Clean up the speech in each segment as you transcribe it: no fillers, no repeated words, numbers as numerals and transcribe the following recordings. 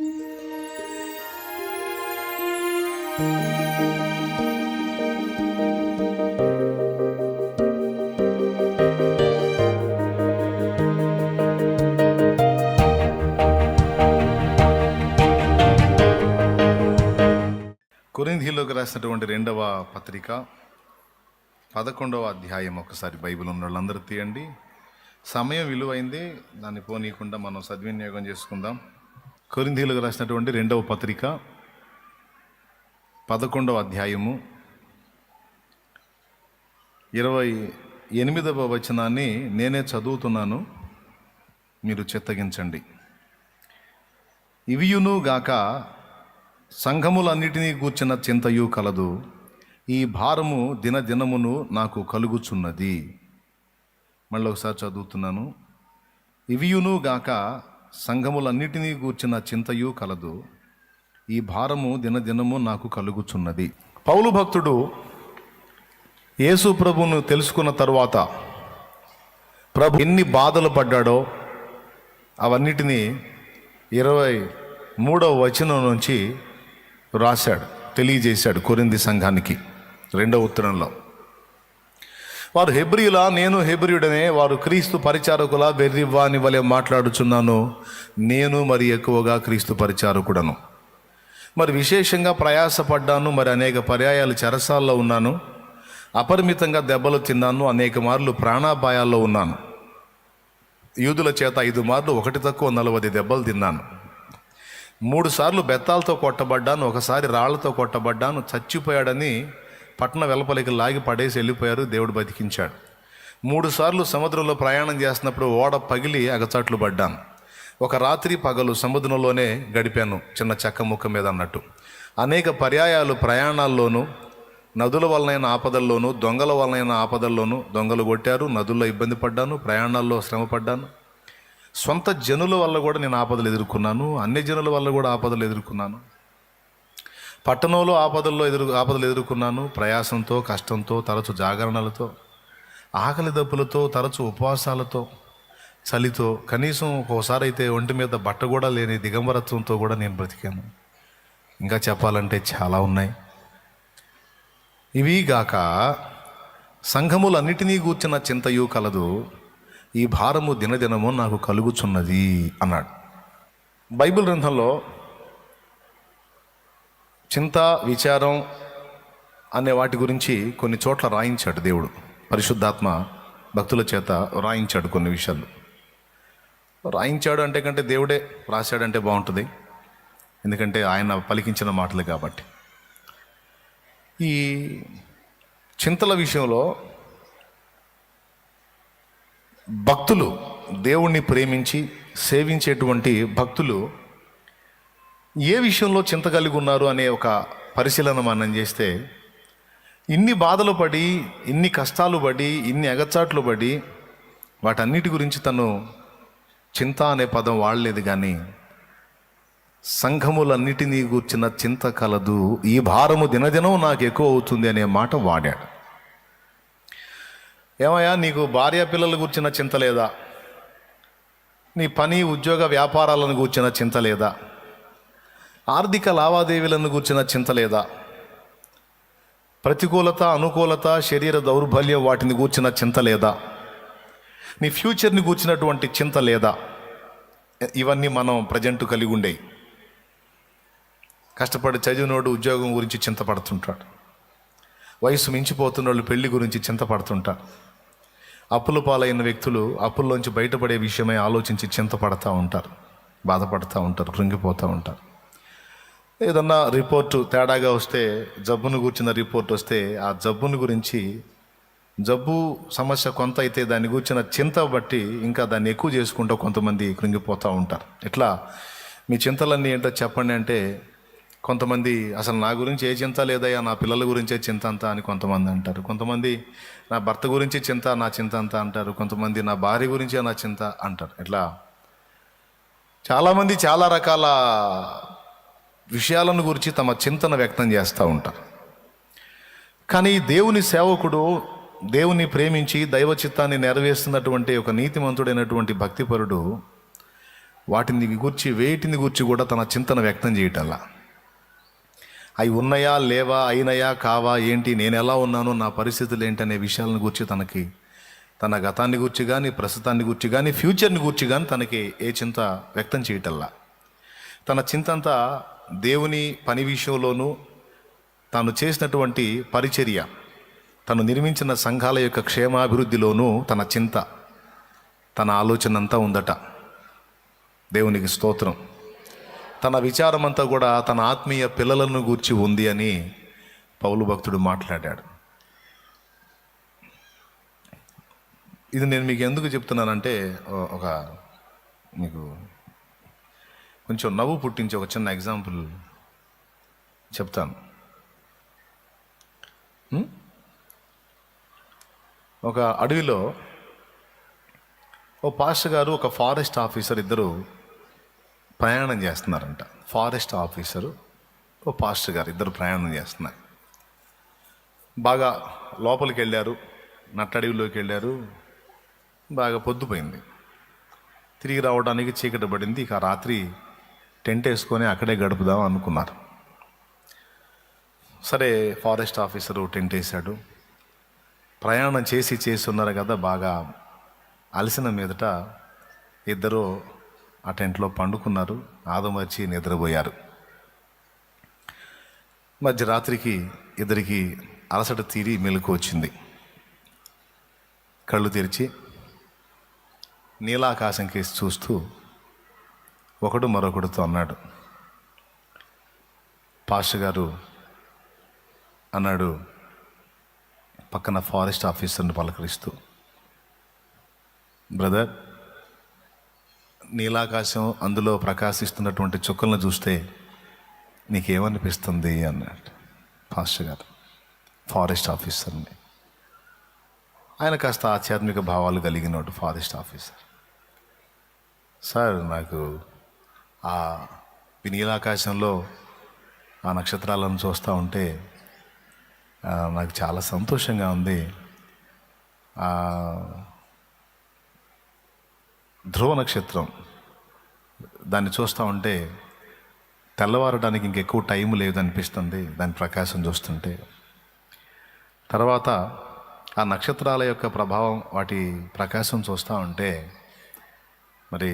కొరింథీయులకు రాసినటువంటి 2వ పత్రిక 11వ అధ్యాయం. ఒకసారి బైబిల్ ఉన్న వాళ్ళందరూ తీయండి. సమయం విలువైంది, దాన్ని పోనీయకుండా మనం సద్వినియోగం చేసుకుందాం. కొరింథీయులకు రాసినటువంటి 2వ పత్రిక 11వ అధ్యాయము 28వ వచనాన్ని నేనే చదువుతున్నాను, మీరు చిత్తగించండి. ఇవియును గాక సంఘములన్నిటినీ గూర్చిన చింతయు కలదు, ఈ భారము దినదినమును నాకు కలుగుచున్నది. మళ్ళీ ఒకసారి చదువుతున్నాను. ఇవియును గాక సంఘములన్నిటినీ గూర్చిన చింతయు కలదు, ఈ భారము దినదినము నాకు కలుగుచున్నది. పౌలు భక్తుడు యేసు ప్రభువును తెలుసుకున్న తరువాత ప్రభు ఎన్ని బాధలు పడ్డాడో అవన్నిటినీ 23వ వచనం నుంచి రాశాడు, తెలియజేశాడు కొరింథీ సంఘానికి 2వ ఉత్తరంలో. వారు హెబ్రీయులా, నేను హెబ్రీయుడనే, వారు క్రీస్తు పరిచారకుల వెర్రివాని వలె మాట్లాడుచున్నాను, నేను మరి ఎక్కువగా క్రీస్తు పరిచారకుడను. మరి విశేషంగా ప్రయాసపడ్డాను, మరి అనేక పర్యాయాలు చెరసాల్లో ఉన్నాను, అపరిమితంగా దెబ్బలు తిన్నాను, అనేక మార్లు ప్రాణాపాయాల్లో ఉన్నాను, యూదుల చేత 5 మార్లు 1 తక్కువ 40 దెబ్బలు తిన్నాను, 3 సార్లు బెత్తాలతో కొట్టబడ్డాను, ఒకసారి రాళ్లతో కొట్టబడ్డాను, చచ్చిపోయాడని పట్టణ వెలుపలికి లాగి పడేసి వెళ్ళిపోయారు, దేవుడు బతికించాడు. 3 సార్లు సముద్రంలో ప్రయాణం చేస్తున్నప్పుడు ఓడ పగిలి అగచాట్లు పడ్డాను, ఒక రాత్రి పగలు సముద్రంలోనే గడిపాను, చిన్న చెక్క ముక్క మీద అన్నట్టు. అనేక పర్యాయాలు ప్రయాణాల్లోనూ, నదుల వలనైన ఆపదల్లోనూ, దొంగల వలనైన ఆపదల్లోనూ, దొంగలు కొట్టారు, నదుల్లో ఇబ్బంది పడ్డాను, ప్రయాణాల్లో శ్రమ పడ్డాను. సొంత జనుల వల్ల కూడా నేను ఆపదలు ఎదుర్కొన్నాను, అన్య జనుల వల్ల కూడా ఆపదలు ఎదుర్కొన్నాను, పట్టణంలో ఆపదలు ఎదుర్కొన్నాను. ప్రయాసంతో, కష్టంతో, తరచు జాగరణలతో, ఆకలి దప్పులతో, తరచు ఉపవాసాలతో, చలితో, కనీసం ఒక్కోసారి అయితే ఒంటి మీద బట్ట కూడా లేని దిగంబరత్వంతో కూడా నేను బ్రతికాను. ఇంకా చెప్పాలంటే చాలా ఉన్నాయి. ఇవి గాక సంఘములన్నిటినీ గూర్చిన చింతయు కలదు, ఈ భారము దినదినము నాకు కలుగుచున్నది అన్నాడు. బైబిల్ గ్రంథంలో చింత, విచారం అనే వాటి గురించి కొన్ని చోట్ల రాయించాడు దేవుడు. పరిశుద్ధాత్మ భక్తుల చేత రాయించాడు కొన్ని విషయాలు. రాయించాడు అంటే కంటే దేవుడే రాశాడంటే బాగుంటుంది, ఎందుకంటే ఆయన పలికించిన మాటలు కాబట్టి. ఈ చింతల విషయంలో భక్తులు, దేవుణ్ణి ప్రేమించి సేవించేటువంటి భక్తులు ఏ విషయంలో చింత కలిగి ఉన్నారు అనే ఒక పరిశీలన మనం చేస్తే, ఇన్ని బాధలు పడి, ఇన్ని కష్టాలు పడి, ఇన్ని ఎగచాట్లు పడి, వాటన్నిటి గురించి తను చింత అనే పదం వాడలేదు, కానీ సంఘములన్నిటినీ గూర్చిన చింత కలదు, ఈ భారము దినదినం నాకు ఎక్కువ అవుతుంది అనే మాట వాడాడు. ఏమయ్యా, నీకు భార్య పిల్లల గురించిన చింత లేదా? నీ పని, ఉద్యోగ, వ్యాపారాలను గూర్చిన చింత లేదా? ఆర్థిక లావాదేవీలను గూర్చిన చింత లేదా? ప్రతికూలత, అనుకూలత, శరీర దౌర్బల్యం వాటిని గూర్చిన చింత లేదా? నీ ఫ్యూచర్ని గూర్చినటువంటి చింత లేదా? ఇవన్నీ మనం ప్రజెంట్ కలిగి ఉండే. కష్టపడి చదివినోడు ఉద్యోగం గురించి చింతపడుతుంటాడు, వయసు మించిపోతున్న వాళ్ళు పెళ్లి గురించి చింతపడుతుంటారు, అప్పుల పాలైన వ్యక్తులు అప్పుల్లోంచి బయటపడే విషయమై ఆలోచించి చింతపడతా ఉంటారు, బాధపడుతూ ఉంటారు, కృంగిపోతూ ఉంటారు. ఏదన్నా రిపోర్టు తేడాగా వస్తే, జబ్బును గురించిన రిపోర్ట్ వస్తే, ఆ జబ్బుని గురించి, జబ్బు సమస్య కొంత అయితే దాన్ని గురించిన చింత బట్టి ఇంకా దాన్ని ఎక్కువ చేసుకుంటూ కొంతమంది కృంగిపోతూ ఉంటారు. ఇట్లా మీ చింతలన్నీ ఏంటో చెప్పండి అంటే, కొంతమంది అసలు నా గురించి ఏ చింత లేదయ్యా, నా పిల్లల గురించే చింత అంతా అని కొంతమంది అంటారు. కొంతమంది నా భర్త గురించి చింత, నా చింత అంతా అంటారు. కొంతమంది నా భార్య గురించే నా చింత అంటారు. ఇట్లా చాలామంది చాలా రకాల విషయాలను గురించి తమ చింతన వ్యక్తం చేస్తూ ఉంటారు. కానీ దేవుని సేవకుడు, దేవుని ప్రేమించి దైవ చిత్తాన్ని నెరవేరుస్తున్నటువంటి ఒక నీతిమంతుడైనటువంటి భక్తిపరుడు వాటిని గూర్చి వేటిని గూర్చి కూడా తన చింతన వ్యక్తం చేయటల్లా. అవి ఉన్నాయా లేవా, అయినయా కావా, ఏంటి, నేను ఎలా ఉన్నాను, నా పరిస్థితులు ఏంటి అనే విషయాలను గూర్చి తనకి తన గతాన్ని గూర్చి కానీ, ప్రస్తుతాన్ని గూర్చి కానీ, ఫ్యూచర్ని గూర్చి కానీ తనకి ఏ చింత వ్యక్తం చేయటల్లా. తన చింతంతా దేవుని పని విషయంలోనూ, తాను చేసినటువంటి పరిచర్య, తను నిర్మించిన సంఘాల యొక్క క్షేమాభివృద్ధిలోనూ తన చింత, తన ఆలోచన అంతా ఉందట. దేవునికి స్తోత్రం. తన విచారం అంతా కూడా తన ఆత్మీయ పిల్లలను గూర్చి ఉంది అని పౌలు భక్తుడు మాట్లాడాడు. ఇది నేను మీకు ఎందుకు చెప్తున్నానంటే, ఒక మీకు కొంచెం నవ్వు పుట్టించి ఒక చిన్న ఎగ్జాంపుల్ చెప్తాను. ఒక అడవిలో ఓ పాస్టర్ గారు, ఒక ఫారెస్ట్ ఆఫీసర్ ఇద్దరు ప్రయాణం చేస్తున్నారంట. ఫారెస్ట్ ఆఫీసరు, ఓ పాస్టర్ గారు ఇద్దరు ప్రయాణం చేస్తున్నారు. బాగా లోపలికి వెళ్ళారు, నట్టడవిలోకి వెళ్ళారు. బాగా పొద్దుపోయింది. తిరిగి రావడానికి చీకటి పడింది. ఇక రాత్రి టెంట్ వేసుకొని అక్కడే గడుపుదాం అనుకున్నారు. సరే, ఫారెస్ట్ ఆఫీసరు టెంట్ వేశాడు. ప్రయాణం చేసి ఉన్నారు కదా, బాగా అలసిన మీదట ఇద్దరు ఆ టెంట్లో పండుకున్నారు. ఆదమర్చి నిద్రపోయారు. మధ్యరాత్రికి ఇద్దరికి అలసట తీరి మెలకు వచ్చింది. కళ్ళు తెరిచి నీలాకాశం కేసి చూస్తూ ఒకడు మరొకడితో అన్నాడు. పాస్టర్ గారు అన్నాడు పక్కన ఫారెస్ట్ ఆఫీసర్ని పలకరిస్తూ, బ్రదర్, నీలాకాశం అందులో ప్రకాశిస్తున్నటువంటి చుక్కలను చూస్తే నీకేమనిపిస్తుంది అన్నాడు పాస్టర్ గారు ఫారెస్ట్ ఆఫీసర్ని. ఆయన కాస్త ఆధ్యాత్మిక భావాలు కలిగినోడు ఫారెస్ట్ ఆఫీసర్. సార్, నాకు ఆ నీలాకాశంలో ఆ నక్షత్రాలను చూస్తూ ఉంటే నాకు చాలా సంతోషంగా ఉంది. ధ్రువ నక్షత్రం, దాన్ని చూస్తూ ఉంటే తెల్లవారడానికి ఇంకెక్కువ టైం లేదనిపిస్తుంది దాని ప్రకాశం చూస్తుంటే. తర్వాత ఆ నక్షత్రాల యొక్క ప్రభావం, వాటి ప్రకాశం చూస్తూ ఉంటే మరి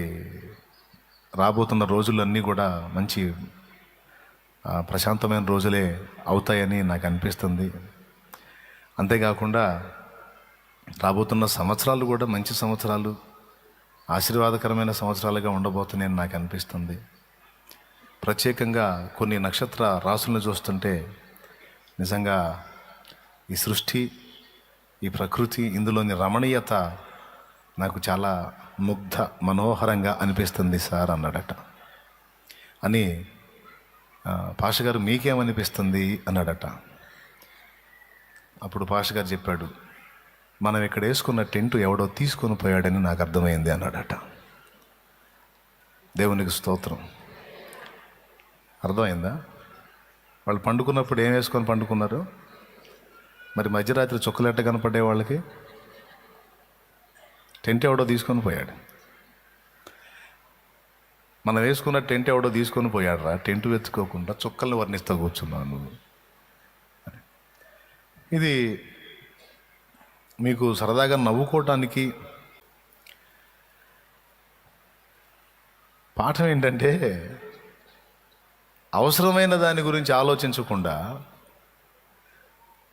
రాబోతున్న రోజులన్నీ కూడా మంచి ప్రశాంతమైన రోజులే అవుతాయని నాకు అనిపిస్తుంది. అంతేకాకుండా రాబోతున్న సంవత్సరాలు కూడా మంచి సంవత్సరాలు, ఆశీర్వాదకరమైన సంవత్సరాలుగా ఉండబోతున్నాయని నాకు అనిపిస్తుంది. ప్రత్యేకంగా కొన్ని నక్షత్ర రాసులను చూస్తుంటే నిజంగా ఈ సృష్టి, ఈ ప్రకృతి, ఇందులోని రమణీయత నాకు చాలా ముగ్ధ మనోహరంగా అనిపిస్తుంది సార్ అన్నాడట. అని పాస్టర్ గారు మీకేమనిపిస్తుంది అన్నాడట. అప్పుడు పాస్టర్ గారు చెప్పాడు, మనం ఇక్కడ వేసుకున్న టెంట్ ఎవడో తీసుకొని పోయాడని నాకు అర్థమైంది అన్నాడట. దేవునికి స్తోత్రం. అర్థమైందా? వాళ్ళు పండుకున్నప్పుడు ఏం వేసుకొని పండుకున్నారు? మరి మధ్యరాత్రి చుక్కలెట్ట కనపడే వాళ్ళకి టెంట్ ఎవడో తీసుకొని పోయాడు. మనం వేసుకున్న టెంట్ ఎవడో తీసుకొని పోయాడు రా, టెంట్ వెతుకోకుండా చుక్కల్ని వర్ణిస్తూ కూర్చున్నాను. ఇది మీకు సరదాగా నవ్వుకోవటానికి పాఠం ఏంటంటే, అవసరమైన దాని గురించి ఆలోచించకుండా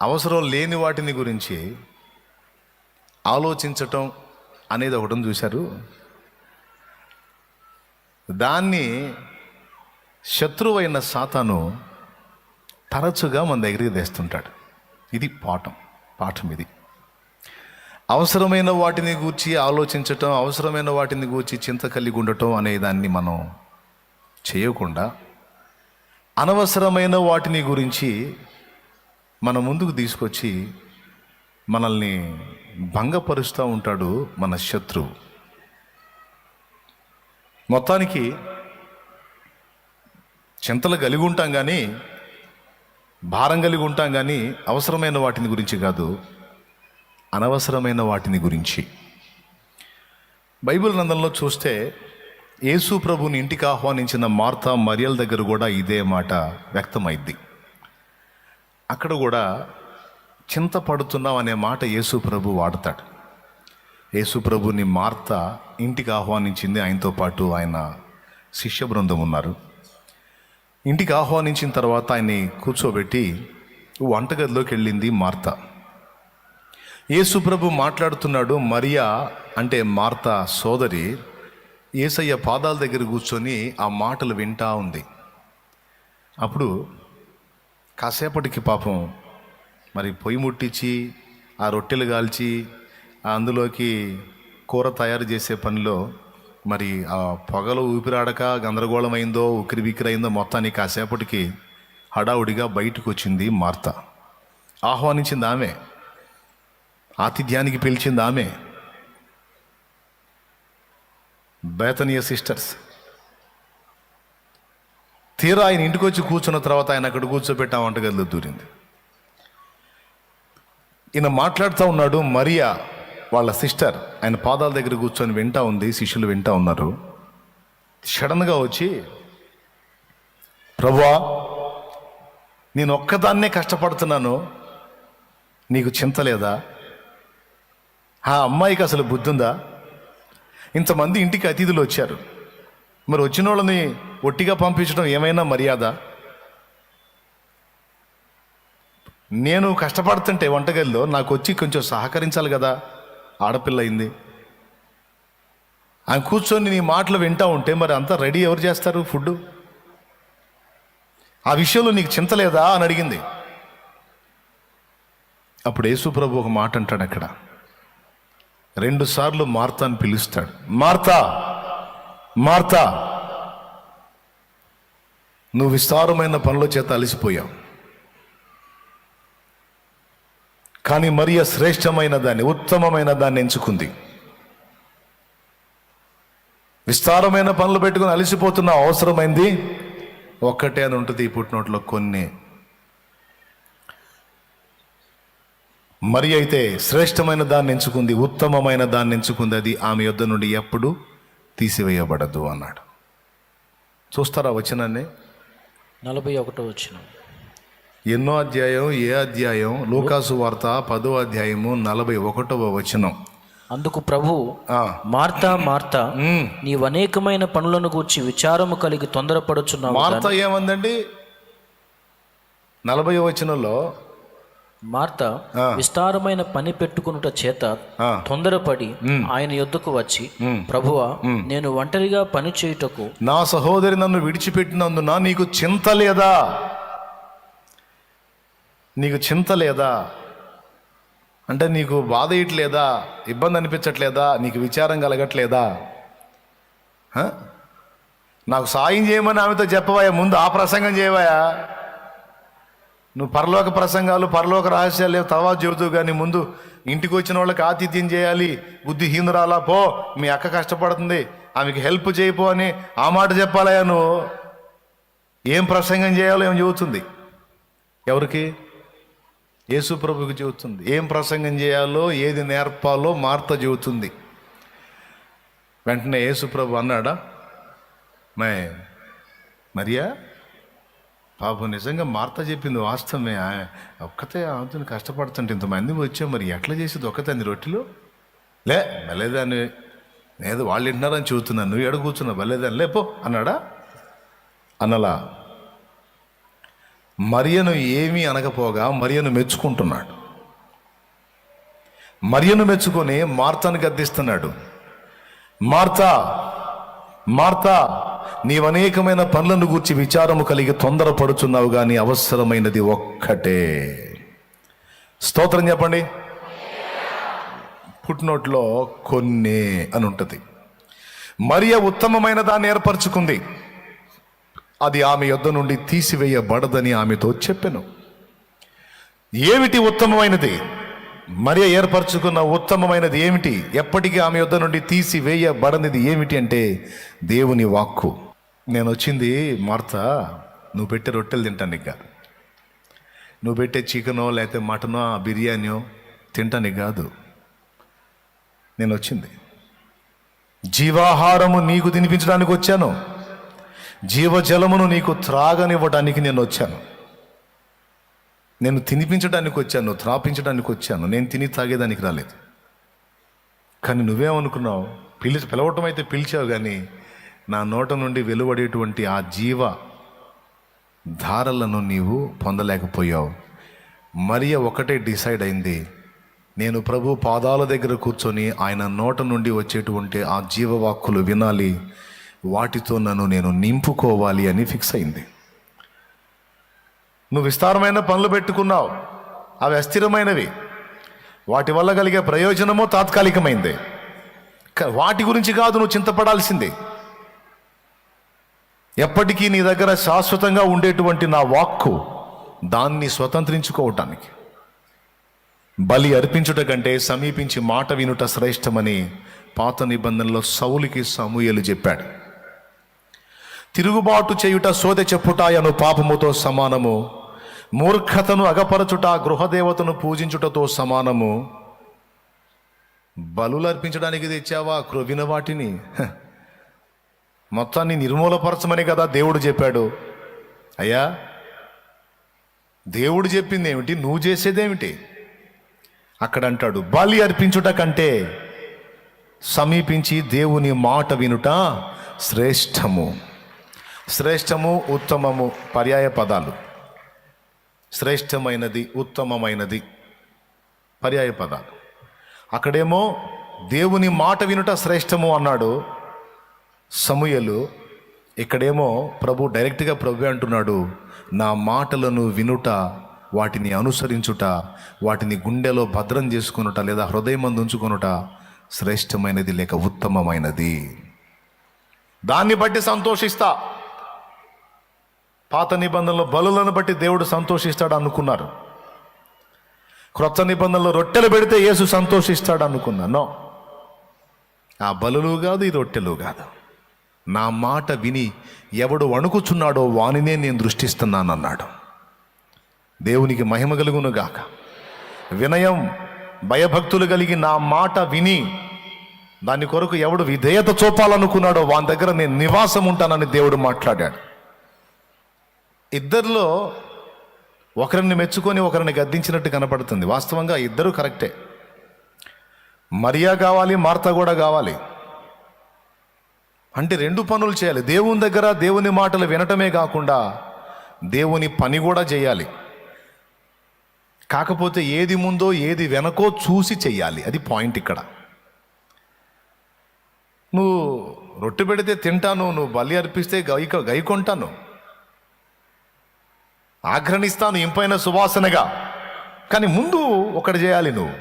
అవసరం లేని వాటిని గురించి ఆలోచించటం అనేది ఒకటి చూశారు. దాన్ని శత్రువైన సాతాను తరచుగా మన దగ్గరికి తెస్తుంటాడు. ఇది పాఠం ఇది. అవసరమైన వాటిని గూర్చి ఆలోచించటం, అవసరమైన వాటిని గూర్చి చింత కలిగి ఉండటం అనే దాన్ని మనం చేయకుండా అనవసరమైన వాటిని గురించి మన ముందుకు తీసుకొచ్చి మనల్ని భంగపరుస్తూ ఉంటాడు మన శత్రువు. మొత్తానికి చింతలు కలిగి ఉంటాం కానీ, భారం కలిగి ఉంటాం కానీ అవసరమైన వాటిని గురించి కాదు, అనవసరమైన వాటిని గురించి. బైబిల్ గ్రంథంలో చూస్తే యేసు ప్రభుని ఇంటికి ఆహ్వానించిన మార్తా మరియల దగ్గర కూడా ఇదే మాట వ్యక్తమైద్ది. అక్కడ కూడా చింతపడుతున్నాం అనే మాట యేసు ప్రభు వాడతాడు. యేసు ప్రభుని మార్తా ఇంటికి ఆహ్వానించింది, ఆయనతో పాటు ఆయన శిష్య బృందం ఉన్నారు. ఇంటికి ఆహ్వానించిన తర్వాత ఆయన్ని కూర్చోబెట్టి వంటగదిలోకి వెళ్ళింది మార్తా. యేసు ప్రభు మాట్లాడుతున్నాడు. మరియా అంటే మార్తా సోదరి యేసయ్య పాదాల దగ్గర కూర్చొని ఆ మాటలు వింటా ఉంది. అప్పుడు కాసేపటికి పాపం మరి పొయ్యి ముట్టించి ఆ రొట్టెలు కాల్చి అందులోకి కూర తయారు చేసే పనిలో మరి ఆ పొగలు ఊపిరాడక గందరగోళమైందో ఉక్కిరి బిక్కిరైందో మొత్తానికి కాసేపటికి హడావుడిగా బయటకు వచ్చింది మార్తా. ఆహ్వానించింది ఆమె, ఆతిథ్యానికి పిలిచింది ఆమె. బేతనీయ సిస్టర్స్. తీరా ఆయన ఇంటికి వచ్చి కూర్చున్న తర్వాత ఆయన అక్కడ కూర్చోబెట్టి ఆ వంటగదిలో దూరింది. ఈయన మాట్లాడుతూ ఉన్నాడు. మరియా వాళ్ళ సిస్టర్ ఆయన పాదాల దగ్గర కూర్చొని వింటా ఉంది, శిష్యులు వింటా ఉన్నారు. సడన్గా వచ్చి, ప్రభువా, నేను ఒక్కదాన్నే కష్టపడుతున్నాను, నీకు చింత లేదా? ఆ అమ్మాయికి అసలు బుద్ధి ఉందా? ఇంతమంది ఇంటికి అతిథులు వచ్చారు, మరి వచ్చిన వాళ్ళని ఒట్టిగా పంపించడం ఏమైనా మర్యాద? నేను కష్టపడుతుంటే వంటగదిలో నాకు వచ్చి కొంచెం సహకరించాలి కదా, ఆడపిల్ల అయింది. ఆయన కూర్చొని నీ మాటలు వింటా ఉంటే మరి అంతా రెడీ ఎవరు చేస్తారు ఫుడ్? ఆ విషయంలో నీకు చింత లేదా అని అడిగింది. అప్పుడు యేసు ప్రభు ఒక మాట అంటాడు. అక్కడ 2 సార్లు మార్తాని పిలుస్తాడు. మార్తా, మార్తా, నువ్వు విస్తారమైన పనుల చేత అలసిపోయావు, కానీ మరియ శ్రేష్టమైన దాన్ని, ఉత్తమమైన దాన్ని ఎంచుకుంది. విస్తారమైన పనులు పెట్టుకుని అలసిపోతున్న అవసరమైంది ఒక్కటే అని ఉంటుంది ఈ పుట్టినోట్లో కొన్ని. మరి అయితే శ్రేష్టమైన దాన్ని ఎంచుకుంది, ఉత్తమమైన దాన్ని ఎంచుకుంది, అది ఆమె యొద్ద నుండి ఎప్పుడు తీసివేయబడదు అన్నాడు. చూస్తారా వచనాన్ని? 41వ వచనం. ఎన్నో అధ్యాయం? ఏ అధ్యాయం? లూకాసు వార్త 10వ అధ్యాయము 41వ వచనం. అందుకు ప్రభు, మార్తా మార్తా, నీవు అనేకమైన పనులను గూర్చి విచారము కలిగి తొందరపడుచున్నావు. మార్తా ఏమందండి 40వ వచనంలో? మార్తా విస్తారమైన పని పెట్టుకునుట చేత తొందరపడి ఆయన యొద్దకు వచ్చి, ప్రభువా, నేను ఒంటరిగా పని చేయుటకు నా సహోదరి నన్ను విడిచిపెట్టినందున నీకు చింత లేదా? నీకు చింత లేదా అంటే నీకు బాధ ఇట్లేదా, ఇబ్బంది అనిపించట్లేదా, నీకు విచారం కలగట్లేదా? నాకు సాయం చేయమని ఆమెతో చెప్పవాయా, ముందు ఆ ప్రసంగం చేయవాయా? నువ్వు పరలోక ప్రసంగాలు, పరలోక రహస్యాలు తర్వాత చెబుతూ కానీ ముందు ఇంటికి వచ్చిన వాళ్ళకి ఆతిథ్యం చేయాలి, బుద్ధిహీనురాలా పో, మీ అక్క కష్టపడుతుంది, ఆమెకి హెల్ప్ చేయపో అని ఆ మాట చెప్పాలయా? నువ్వు ఏం ప్రసంగం చేయాలో ఏం చెబుతుంది? ఎవరికి? యేసు ప్రభుకి చెబుతుంది. ఏం ప్రసంగం చేయాలో, ఏది నేర్పాలో మార్త చెబుతుంది. వెంటనే యేసు ప్రభు అన్నాడా, మరియా, పాపం నిజంగా మార్త చెప్పింది వాస్తవమే, ఒక్కతే ఆమెతో కష్టపడుతుంటే ఇంతమంది వచ్చాం, మరి ఎట్లా చేసేది ఒక్కతే అన్ని రొట్టెలు? బలేదాన్ని, నేను వాళ్ళు వింటున్నారని చెబుతున్నాను, నువ్వు ఎడ కూర్చున్నావు, బలేదాన్ని లేపో అన్నాడా? అనలా. మరియను ఏమీ అనకపోగా మరియను మెచ్చుకుంటున్నాడు. మరియను మెచ్చుకొని మార్తాను గద్దిస్తున్నాడు. మార్తా, మార్తా, నీవు అనేకమైన పనులను గూర్చి విచారము కలిగి తొందరపడుచున్నావు, కానీ అవసరమైనది ఒక్కటే. స్తోత్రం చెప్పండి. పుట్టినోట్లో కొన్ని అని ఉంటుంది. మరియ ఉత్తమమైన దాన్ని ఏర్పరచుకుంది, అది ఆమె యొద్ద నుండి తీసివేయబడదని ఆమెతో చెప్పెను. ఏమిటి ఉత్తమమైనది? మరియ ఏర్పరచుకున్న ఉత్తమమైనది ఏమిటి? ఎప్పటికీ ఆమె యొద్ద నుండి తీసివేయబడనిది ఏమిటి అంటే దేవుని వాక్కు. నేను వచ్చింది మార్తా, నువ్వు పెట్టే రొట్టెలు తింటానికి కాదు, నువ్వు పెట్టే చికెనో లేకపోతే మటనో బిర్యానీయో తింటానికి కాదు నేను వచ్చింది. జీవాహారము నీకు తినిపించడానికి వచ్చాను, జీవజలమును నీకు త్రాగనివ్వడానికి నేను వచ్చాను. నేను తినిపించడానికి వచ్చాను, త్రాపించడానికి వచ్చాను, నేను తిని తాగేదానికి రాలేదు. కానీ నువ్వేమనుకున్నావు? పిలవటం అయితే పిలిచావు, కానీ నా నోట నుండి వెలువడేటువంటి ఆ జీవ ధారలను నీవు పొందలేకపోయావు. మరియ ఒకటే డిసైడ్ అయింది, నేను ప్రభు పాదాల దగ్గర కూర్చొని ఆయన నోట నుండి వచ్చేటువంటి ఆ జీవవాక్కులు వినాలి, వాటితో నేను నింపుకోవాలి అని ఫిక్స్ అయింది. నువ్వు విస్తారమైన పనులు పెట్టుకున్నావు, అవి అస్థిరమైనవి, వాటి వల్ల కలిగే ప్రయోజనమో తాత్కాలికమైంది. వాటి గురించి కాదు నువ్వు చింతపడాల్సిందే. ఎప్పటికీ నీ దగ్గర శాశ్వతంగా ఉండేటువంటి నా వాక్కు, దాన్ని స్వతంత్రించుకోవటానికి బలి అర్పించుట కంటే సమీపించి మాట వినుట శ్రేష్టమని పాత నిబంధనలో సౌలుకి సమూయేలు చెప్పాడు. తిరుగుబాటు చేయుట సోదె చెప్పుట అను పాపముతో సమానము, మూర్ఖతను అగపరచుట గృహదేవతను పూజించుటతో సమానము. బలులు అర్పించడానికి తెచ్చావా క్రొవిన వాటిని? మొత్తాన్ని నిర్మూలపరచమని కదా దేవుడు చెప్పాడు. అయ్యా, దేవుడు చెప్పింది ఏమిటి, నువ్వు చేసేదేమిటి? అక్కడ అంటాడు, బలి అర్పించుట కంటే సమీపించి దేవుని మాట వినుట శ్రేష్టము. శ్రేష్టము, ఉత్తమము పర్యాయ పదాలు. శ్రేష్టమైనది, ఉత్తమమైనది పర్యాయ పదాలు. అక్కడేమో దేవుని మాట వినుట శ్రేష్టము అన్నాడు సమూయేలు, ఇక్కడేమో ప్రభు డైరెక్ట్గా ప్రభు అంటున్నాడు, నా మాటలను వినుట, వాటిని అనుసరించుట, వాటిని గుండెలో భద్రం చేసుకొనుట లేదా హృదయమందు ఉంచుకొనుట శ్రేష్టమైనది లేక ఉత్తమమైనది. దాన్ని బట్టి సంతోషిస్తా. పాత నిబంధనలో బలులను బట్టి దేవుడు సంతోషిస్తాడు అనుకున్నారు. క్రొత్త నిబంధనలో రొట్టెలు పెడితే యేసు సంతోషిస్తాడు అనుకున్నాను. ఆ బలులు కాదు, ఈ రొట్టెలు కాదు. నా మాట విని ఎవడు వణుకుచున్నాడో వానినే నేను దృష్టిస్తున్నానన్నాడు. దేవునికి మహిమ కలుగును గాక. వినయం భయభక్తులు కలిగి నా మాట విని దాని కొరకు ఎవడు విధేయత చూపాలనుకున్నాడో వాని దగ్గర నేను నివాసం ఉంటానని దేవుడు మాట్లాడాడు. ఇద్దరిలో ఒకరిని మెచ్చుకొని ఒకరిని గద్దించినట్టు కనపడుతుంది. వాస్తవంగా ఇద్దరు కరెక్టే. మరియా కావాలి, మార్తా కూడా కావాలి. అంటే రెండు పనులు చేయాలి. దేవుని దగ్గర దేవుని మాటలు వినటమే కాకుండా దేవుని పని కూడా చేయాలి. కాకపోతే ఏది ముందో ఏది వెనకో చూసి చెయ్యాలి. అది పాయింట్ ఇక్కడ. నువ్వు రొట్టె పెడితే తింటాను, నువ్వు బలి అర్పిస్తే గైకొంటాను, ఆగ్రహిస్తాను ఇంపైన సువాసనగా. కానీ ముందు ఒకటి చేయాలి. నువ్వు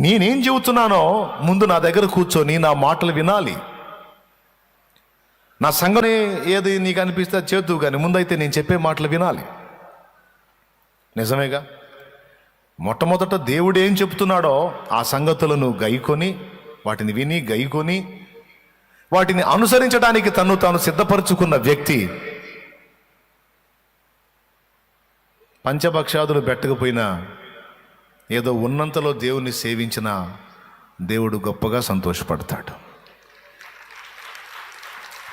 నేనేం చెబుతున్నానో ముందు నా దగ్గర కూర్చొని నా మాటలు వినాలి. నా సంగతి ఏది నీకు అనిపిస్తే చేద్దు, కానీ ముందైతే నేను చెప్పే మాటలు వినాలి. నిజమేగా? మొట్టమొదట దేవుడు ఏం చెప్తున్నాడో ఆ సంగతులను గైకొని, వాటిని విని గైకొని, వాటిని అనుసరించడానికి తను తాను సిద్ధపరచుకున్న వ్యక్తి పంచభక్షాదులు పెట్టకపోయినా ఏదో ఉన్నంతలో దేవుణ్ణి సేవించిన దేవుడు గొప్పగా సంతోషపడతాడు.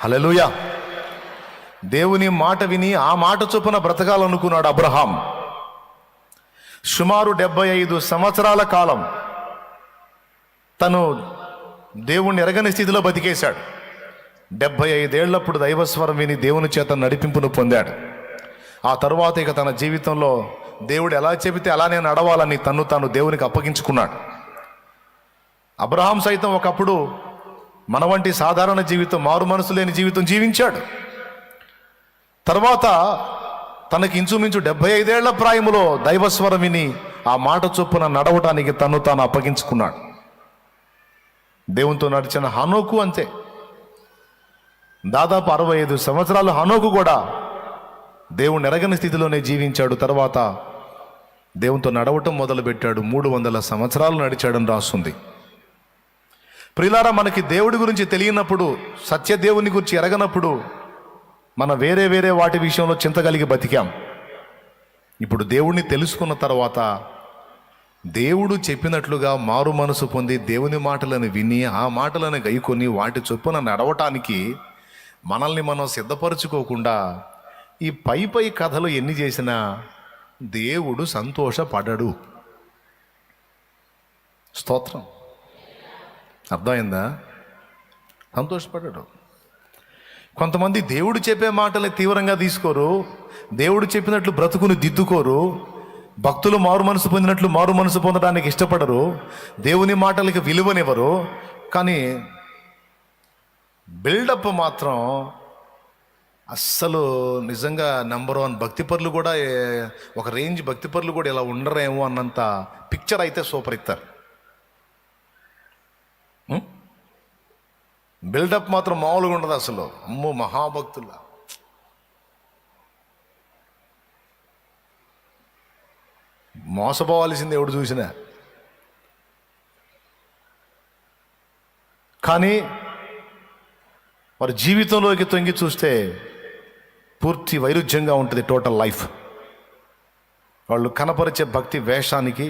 హల్లెలూయా. దేవుని మాట విని ఆ మాట చొప్పున బ్రతకాలనుకున్నాడు అబ్రహాం. సుమారు 75 సంవత్సరాల కాలం తను దేవుణ్ణి ఎరగని స్థితిలో బతికేశాడు. 75 ఏళ్లప్పుడు దైవస్వరం విని దేవుని చేత నడిపింపును పొందాడు. ఆ తరువాత ఇక తన జీవితంలో దేవుడు ఎలా చెబితే అలానే నడవాలని తను తాను దేవునికి అప్పగించుకున్నాడు. అబ్రహాం సైతం ఒకప్పుడు మన వంటి సాధారణ జీవితం, మారు మనసు లేని జీవితం జీవించాడు. తర్వాత తనకి ఇంచుమించు 75 ఏళ్ల ప్రాయములో దైవస్వరం విని ఆ మాట చొప్పున నడవటానికి తను తాను అప్పగించుకున్నాడు. దేవునితో నడిచిన హనోకు అంతే. దాదాపు 65 సంవత్సరాలు హనోకు కూడా దేవుని ఎరగని స్థితిలోనే జీవించాడు. తర్వాత దేవునితో నడవటం మొదలుపెట్టాడు. 300 సంవత్సరాలు నడిచాడని రాస్తుంది. ప్రియులారా, మనకి దేవుడి గురించి తెలియనప్పుడు, సత్యదేవుని గురించి ఎరగనప్పుడు మన వేరే వేరే వాటి విషయంలో చింత కలిగి బతికాం. ఇప్పుడు దేవుణ్ణి తెలుసుకున్న తర్వాత దేవుడు చెప్పినట్లుగా మారు మనసు పొంది దేవుని మాటలను విని ఆ మాటలను గైకొని వాటి చొప్పున నడవటానికి మనల్ని మనం సిద్ధపరచుకోకుండా ఈ పై పై కథలు ఎన్ని చేసినా దేవుడు సంతోషపడడు. స్తోత్రం. అర్థమైందా? సంతోషపడడు. కొంతమంది దేవుడు చెప్పే మాటలు తీవ్రంగా తీసుకోరు, దేవుడు చెప్పినట్లు బ్రతుకుని దిద్దుకోరు, భక్తులు మారు మనసు పొందినట్లు మారు మనసు పొందడానికి ఇష్టపడరు, దేవుని మాటలకి విలువనివ్వరు. కానీ బిల్డప్ మాత్రం అస్సలు నిజంగా నెంబర్ 1 భక్తిపరులు కూడా ఒక రేంజ్ భక్తిపరులు కూడా ఇలా ఉండరేమో అన్నంత పిక్చర్ అయితే సూపర్ ఇస్తారు. బిల్డప్ మాత్రం మామూలుగా ఉండదు అసలు. అమ్మో మహాభక్తుల మోసపోవాల్సింది ఎవడు చూసినా. కానీ వారి జీవితంలోకి తొంగి చూస్తే పూర్తి వైరుధ్యంగా ఉంటుంది టోటల్ లైఫ్. వాళ్ళు కనపరిచే భక్తి వేషానికి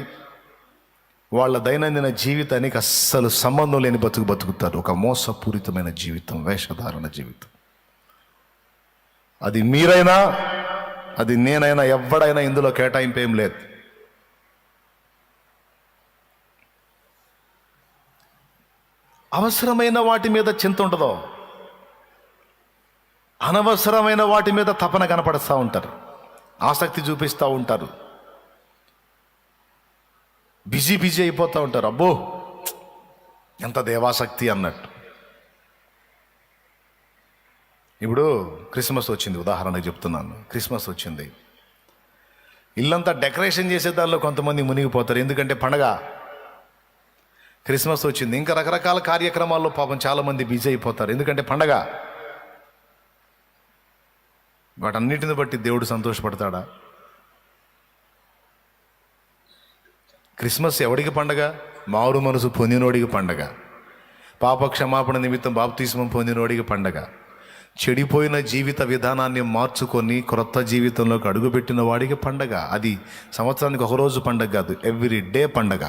వాళ్ళ దైనందిన జీవితానికి అస్సలు సంబంధం లేని బతుకుతారు. ఒక మోసపూరితమైన జీవితం, వేషధారణ జీవితం. అది మీరైనా అది నేనైనా ఎవడైనా ఇందులో కేటాయింపు ఏం లేదు. అవసరమైన వాటి మీద చింత ఉంటుందో, అనవసరమైన వాటి మీద తపన కనపడుతూ ఉంటారు, ఆసక్తి చూపిస్తూ ఉంటారు, బిజీ అయిపోతూ ఉంటారు. అబ్బో ఎంత దేవాసక్తి అన్నట్టు. ఇప్పుడు క్రిస్మస్ వచ్చింది, ఉదాహరణకు చెప్తున్నాను. క్రిస్మస్ వచ్చింది, ఇల్లంతా డెకరేషన్ చేసే దానిలో కొంతమంది మునిగిపోతారు. ఎందుకంటే పండగ క్రిస్మస్ వచ్చింది. ఇంకా రకరకాల కార్యక్రమాల్లో పాపం చాలామంది బిజీ అయిపోతారు. ఎందుకంటే పండగ. వాటన్నిటిని బట్టి దేవుడు సంతోషపడతాడా? క్రిస్మస్ ఎవడికి పండగ? మారు మనసు పొందినోడికి పండగ. పాప క్షమాపణ నిమిత్తం బాప్తిస్మం పొందినోడికి పండగ. చెడిపోయిన జీవిత విధానాన్ని మార్చుకొని క్రొత్త జీవితంలోకి అడుగుపెట్టిన వాడికి పండగ. అది సంవత్సరానికి ఒకరోజు పండగ కాదు, ఎవ్రీ డే పండగ.